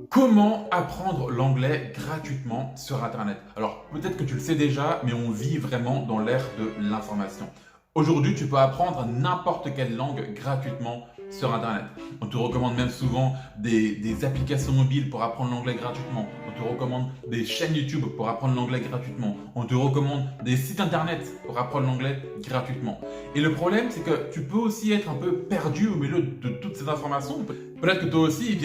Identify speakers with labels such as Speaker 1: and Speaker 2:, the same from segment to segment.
Speaker 1: Comment apprendre l'anglais gratuitement sur Internet? Alors, peut-être que tu le sais déjà, mais on vit vraiment dans l'ère de l'information. Aujourd'hui, tu peux apprendre n'importe quelle langue gratuitement sur Internet. On te recommande même souvent des applications mobiles pour apprendre l'anglais gratuitement. On te recommande des chaînes YouTube pour apprendre l'anglais gratuitement. On te recommande des sites Internet pour apprendre l'anglais gratuitement. Et le problème, c'est que tu peux aussi être un peu perdu au milieu de toutes ces informations. Peut-être que toi aussi,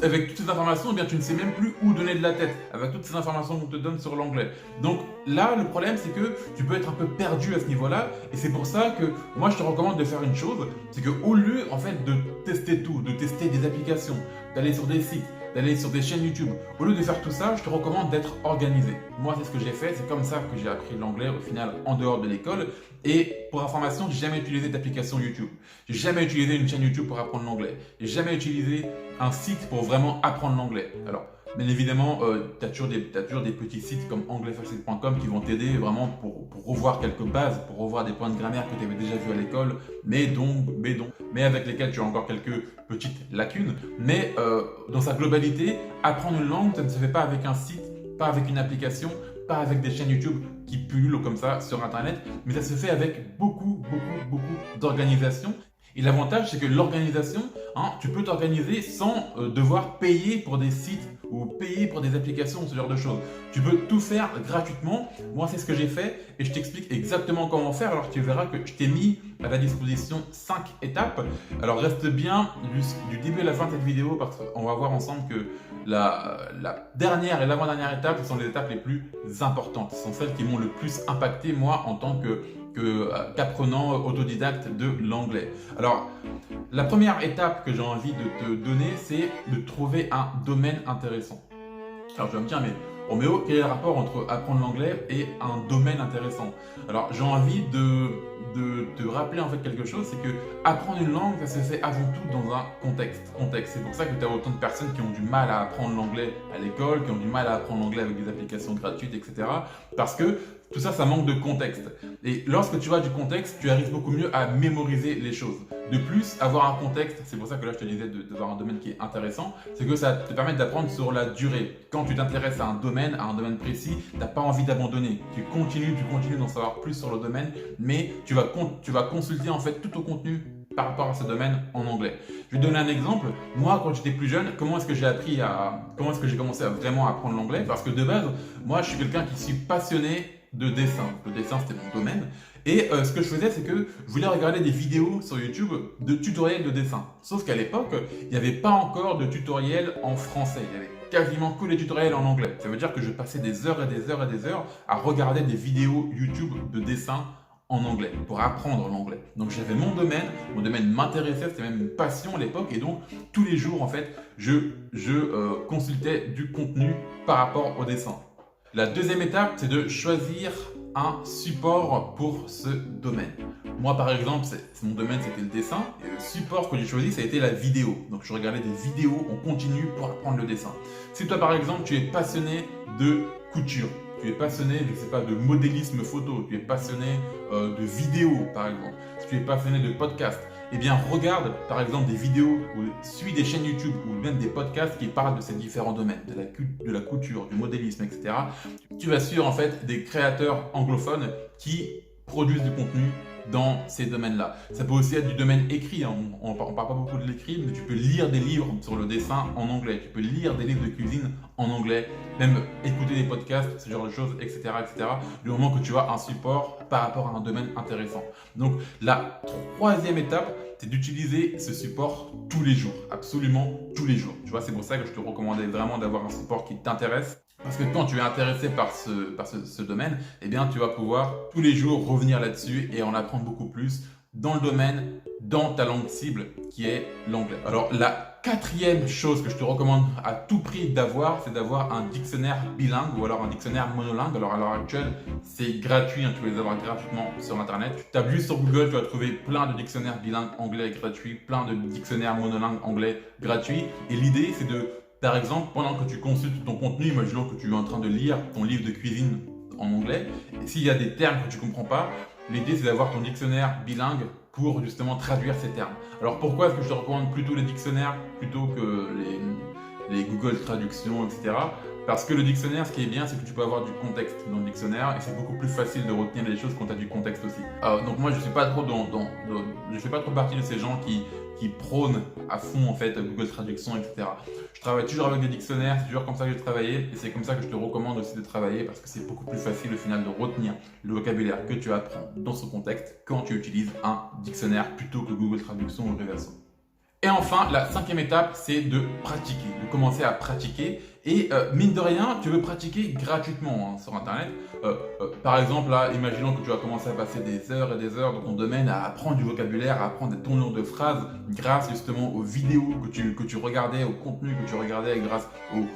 Speaker 1: avec toutes ces informations, tu ne sais même plus où donner de la tête, avec toutes ces informations qu'on te donne sur l'anglais. Donc là, le problème, c'est que tu peux être un peu perdu à ce niveau-là, et c'est pour ça que moi, je te recommande de faire une chose, c'est qu'au lieu, en fait, de tester tout, de tester des applications, d'aller sur des sites, d'aller sur des chaînes YouTube, au lieu de faire tout ça, je te recommande d'être organisé. Moi, c'est ce que j'ai fait, c'est comme ça que j'ai appris l'anglais, au final, en dehors de l'école, et pour information, j'ai jamais utilisé d'application YouTube. J'ai jamais utilisé une chaîne YouTube pour apprendre l'anglais. J'ai jamais utilisé un site pour vraiment apprendre l'anglais. Alors, bien évidemment, tu as toujours des petits sites comme anglais-facile.com qui vont t'aider vraiment pour revoir quelques bases, pour revoir des points de grammaire que tu avais déjà vus à l'école, mais avec lesquels tu as encore quelques petites lacunes. Mais dans sa globalité, apprendre une langue, ça ne se fait pas avec un site, pas avec une application, pas avec des chaînes YouTube qui pullulent comme ça sur Internet, mais ça se fait avec beaucoup d'organisation. Et l'avantage, c'est que l'organisation, tu peux t'organiser sans devoir payer pour des sites ou payer pour des applications, ce genre de choses. Tu peux tout faire gratuitement. Moi, c'est ce que j'ai fait et je t'explique exactement comment faire. Alors, tu verras que je t'ai mis à ta disposition 5 étapes. Alors, reste bien du début à la fin de cette vidéo parce qu'on va voir ensemble que la dernière et l'avant-dernière étape, ce sont les étapes les plus importantes. Ce sont celles qui m'ont le plus impacté, moi, en tant qu'apprenant autodidacte de l'anglais. Alors, la première étape que j'ai envie de te donner, c'est de trouver un domaine intéressant. Alors, tu vas me dire, mais Roméo, quel est le rapport entre apprendre l'anglais et un domaine intéressant? Alors, j'ai envie de te rappeler en fait quelque chose, c'est que apprendre une langue, ça se fait avant tout dans un contexte. C'est pour ça que tu as autant de personnes qui ont du mal à apprendre l'anglais à l'école, qui ont du mal à apprendre l'anglais avec des applications gratuites, etc. Parce que tout ça, ça manque de contexte. Et lorsque tu as du contexte, tu arrives beaucoup mieux à mémoriser les choses. De plus, avoir un contexte, c'est pour ça que là je te disais d'avoir un domaine qui est intéressant, c'est que ça te permet d'apprendre sur la durée. Quand tu t'intéresses à un domaine précis, tu n'as pas envie d'abandonner. Tu continues d'en savoir plus sur le domaine, mais tu vas consulter en fait tout au contenu par rapport à ce domaine en anglais. Je vais te donner un exemple. Moi, quand j'étais plus jeune, comment est-ce que j'ai commencé à vraiment apprendre l'anglais? Parce que de base, moi, je suis quelqu'un qui suis passionné de dessin. Le dessin, c'était mon domaine. Et ce que je faisais, c'est que je voulais regarder des vidéos sur YouTube de tutoriels de dessin. Sauf qu'à l'époque, il n'y avait pas encore de tutoriels en français. Il y avait quasiment que les tutoriels en anglais. Ça veut dire que je passais des heures et des heures et des heures à regarder des vidéos YouTube de dessin en anglais, pour apprendre l'anglais. Donc j'avais mon domaine m'intéressait, c'était même une passion à l'époque, et donc tous les jours en fait, je consultais du contenu par rapport au dessin. La deuxième étape, c'est de choisir un support pour ce domaine. Moi, par exemple, mon domaine, c'était le dessin. Et le support que j'ai choisi, ça a été la vidéo. Donc, je regardais des vidéos en continu pour apprendre le dessin. Si toi, par exemple, tu es passionné de couture, tu es passionné, je ne sais pas, de modélisme photo, tu es passionné de vidéo, par exemple, si tu es passionné de podcast, eh bien, regarde, par exemple, des vidéos ou suis des chaînes YouTube ou même des podcasts qui parlent de ces différents domaines, de la couture, du modélisme, etc. Tu vas suivre, en fait, des créateurs anglophones qui produisent du contenu dans ces domaines-là. Ça peut aussi être du domaine écrit, on ne parle pas beaucoup de l'écrit, mais tu peux lire des livres sur le dessin en anglais, tu peux lire des livres de cuisine en anglais, même écouter des podcasts, ce genre de choses, etc., etc., du moment que tu as un support par rapport à un domaine intéressant. Donc la troisième étape, c'est d'utiliser ce support tous les jours, absolument tous les jours. Tu vois, c'est pour ça que je te recommandais vraiment d'avoir un support qui t'intéresse. Parce que quand tu es intéressé par ce domaine, eh bien, tu vas pouvoir tous les jours revenir là-dessus et en apprendre beaucoup plus dans le domaine, dans ta langue cible qui est l'anglais. Alors, la quatrième chose que je te recommande à tout prix d'avoir, c'est d'avoir un dictionnaire bilingue ou alors un dictionnaire monolingue. Alors, à l'heure actuelle, c'est gratuit, tu peux les avoir gratuitement sur Internet. Tu tapes juste sur Google, tu vas trouver plein de dictionnaires bilingues anglais gratuits, plein de dictionnaires monolingues anglais gratuits. Et l'idée, c'est de par exemple, pendant que tu consultes ton contenu, imaginons que tu es en train de lire ton livre de cuisine en anglais, et s'il y a des termes que tu ne comprends pas, l'idée c'est d'avoir ton dictionnaire bilingue pour justement traduire ces termes. Alors pourquoi est-ce que je te recommande plutôt les dictionnaires plutôt que les Google Traductions, etc. Parce que le dictionnaire, ce qui est bien, c'est que tu peux avoir du contexte dans le dictionnaire et c'est beaucoup plus facile de retenir les choses quand tu as du contexte aussi. Donc moi, je suis pas trop je fais pas trop partie de ces gens qui prônent à fond en fait Google Traduction, etc. Je travaille toujours avec des dictionnaires, c'est toujours comme ça que j'ai travaillé et c'est comme ça que je te recommande aussi de travailler parce que c'est beaucoup plus facile au final de retenir le vocabulaire que tu apprends dans ce contexte quand tu utilises un dictionnaire plutôt que Google Traduction ou Reverso. Et enfin, la cinquième étape, c'est de pratiquer, de commencer à pratiquer. Et mine de rien, tu veux pratiquer gratuitement sur Internet. Par exemple, là, imaginons que tu vas commencer à passer des heures et des heures dans ton domaine à apprendre du vocabulaire, à apprendre des tournures de phrases grâce justement aux vidéos que tu regardais, au contenu que tu regardais, grâce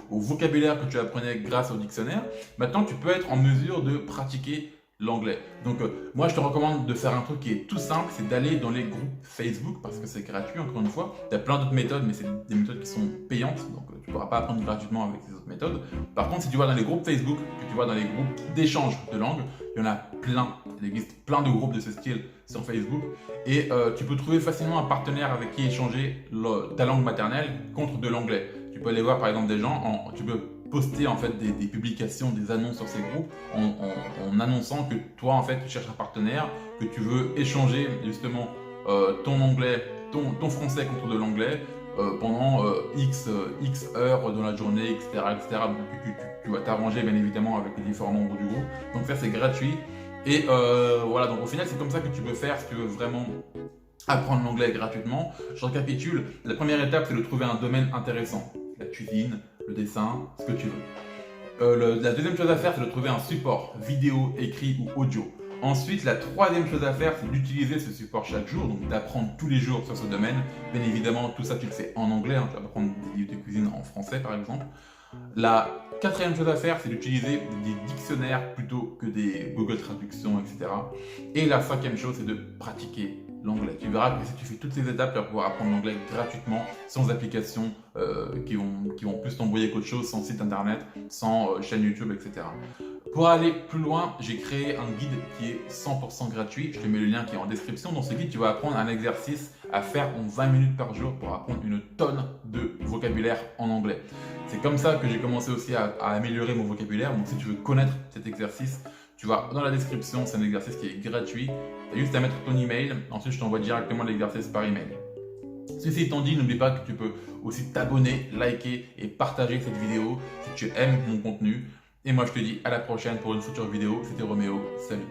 Speaker 1: au vocabulaire que tu apprenais grâce au dictionnaire. Maintenant, tu peux être en mesure de pratiquer l'anglais. Donc moi je te recommande de faire un truc qui est tout simple, c'est d'aller dans les groupes Facebook parce que c'est gratuit encore une fois. Il y a plein d'autres méthodes mais c'est des méthodes qui sont payantes donc tu ne pourras pas apprendre gratuitement avec ces autres méthodes. Par contre si tu vas dans les groupes Facebook, que tu vas dans les groupes d'échange de langue, il y en a plein. Il existe plein de groupes de ce style sur Facebook et tu peux trouver facilement un partenaire avec qui échanger ta langue maternelle contre de l'anglais. Tu peux aller voir par exemple des gens, tu peux poster en fait des publications, des annonces sur ces groupes en annonçant que toi en fait tu cherches un partenaire, que tu veux échanger justement ton anglais, ton français contre de l'anglais pendant X heures dans la journée, etc. etc. Donc, tu vas t'arranger bien évidemment avec les différents membres du groupe. Donc ça c'est gratuit et voilà, donc au final c'est comme ça que tu peux faire si tu veux vraiment apprendre l'anglais gratuitement. Je récapitule, la première étape c'est de trouver un domaine intéressant, la cuisine, le dessin, ce que tu veux. La deuxième chose à faire, c'est de trouver un support, vidéo, écrit ou audio. Ensuite, la troisième chose à faire, c'est d'utiliser ce support chaque jour, donc d'apprendre tous les jours sur ce domaine. Bien évidemment, tout ça, tu le fais en anglais, tu vas apprendre des livres de cuisine en français, par exemple. La quatrième chose à faire, c'est d'utiliser des dictionnaires plutôt que des Google Traductions, etc. Et la cinquième chose, c'est de pratiquer l'anglais. Tu verras que si tu fais toutes ces étapes, tu vas pouvoir apprendre l'anglais gratuitement, sans applications qui vont plus t'embrouiller qu'autre chose, sans site internet, sans chaîne YouTube, etc. Pour aller plus loin, j'ai créé un guide qui est 100% gratuit. Je te mets le lien qui est en description. Dans ce guide, tu vas apprendre un exercice à faire en 20 minutes par jour pour apprendre une tonne de vocabulaire en anglais. C'est comme ça que j'ai commencé aussi à améliorer mon vocabulaire. Donc si tu veux connaître cet exercice, tu vas dans la description, c'est un exercice qui est gratuit. Tu as juste à mettre ton email, ensuite je t'envoie directement l'exercice par email. Ceci étant dit, n'oublie pas que tu peux aussi t'abonner, liker et partager cette vidéo si tu aimes mon contenu. Et moi je te dis à la prochaine pour une future vidéo. C'était Roméo, salut.